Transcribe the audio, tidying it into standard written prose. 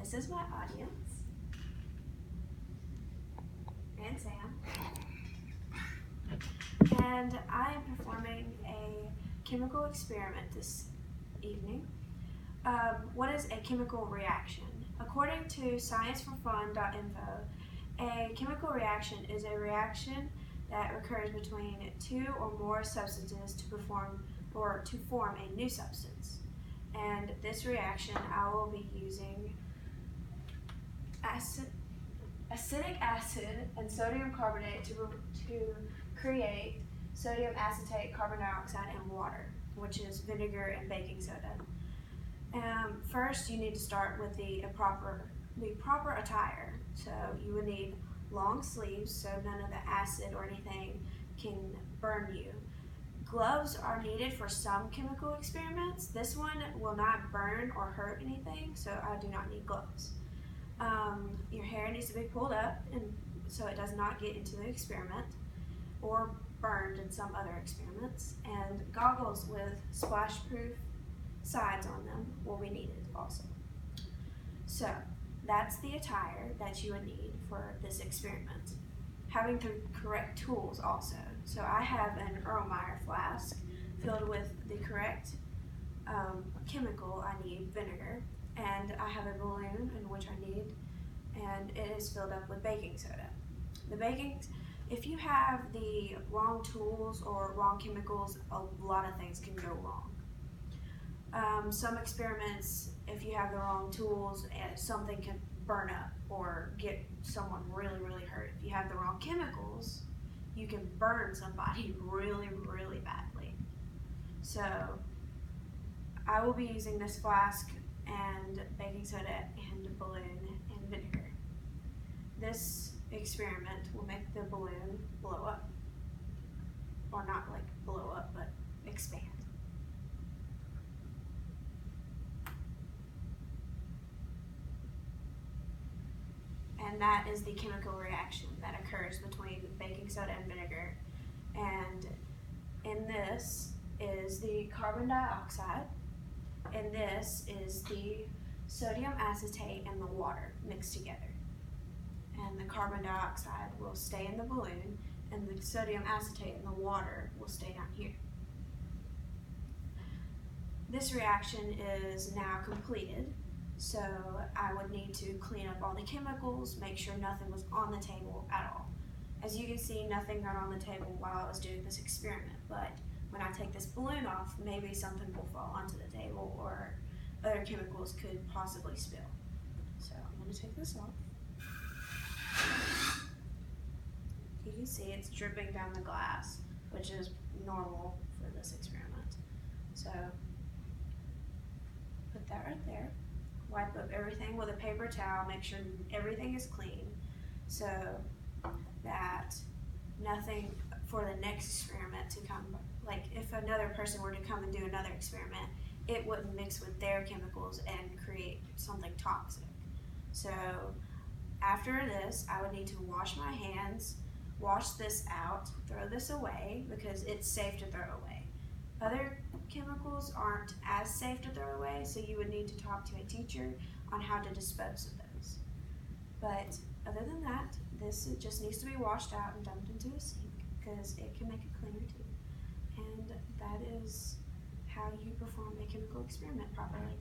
this is my audience. And Sam. And I am performing a chemical experiment this evening. What is a chemical reaction? According to scienceforfun.info, a chemical reaction is a reaction that occurs between two or more substances to form a new substance. And this reaction, I will be using acidic acid and sodium carbonate to create sodium acetate, carbon dioxide, and water, which is vinegar and baking soda. First, you need to start with the proper attire. So you would need long sleeves so none of the acid or anything can burn you. Gloves are needed for some chemical experiments. This one will not burn or hurt anything, so I do not need gloves. Your hair needs to be pulled up and so it does not get into the experiment or burned in some other experiments. And goggles with splash-proof sides on them will be needed also. So that's the attire that you would need for this experiment. Having the correct tools also. So I have an Erlenmeyer flask filled with the correct chemical I need, vinegar, and I have a balloon in which I need, and it is filled up with baking soda. If you have the wrong tools or wrong chemicals, a lot of things can go wrong. Some experiments, if you have the wrong tools, something can burn up or get someone really, really hurt. If you have the wrong chemicals, you can burn somebody really, really badly. So I will be using this flask and baking soda and a balloon and vinegar. This experiment will make the balloon blow up. Or not like blow up, but expand. And that is the chemical reaction that occurs between baking soda and vinegar. And in this is the carbon dioxide, and this is the sodium acetate and the water mixed together. And the carbon dioxide will stay in the balloon, and the sodium acetate and the water will stay down here. This reaction is now completed. So I would need to clean up all the chemicals, make sure nothing was on the table at all. As you can see, nothing got on the table while I was doing this experiment, but when I take this balloon off, maybe something will fall onto the table or other chemicals could possibly spill. So I'm going to take this off. You can see it's dripping down the glass, which is normal for this experiment. So put that right there. Wipe up everything with a paper towel, make sure everything is clean so that nothing for the next experiment to come, like if another person were to come and do another experiment, it wouldn't mix with their chemicals and create something toxic. So after this, I would need to wash my hands, wash this out, throw this away because it's safe to throw away. Other chemicals aren't as safe to throw away, so you would need to talk to a teacher on how to dispose of those. But other than that, this just needs to be washed out and dumped into a sink because it can make it cleaner too. And that is how you perform a chemical experiment properly.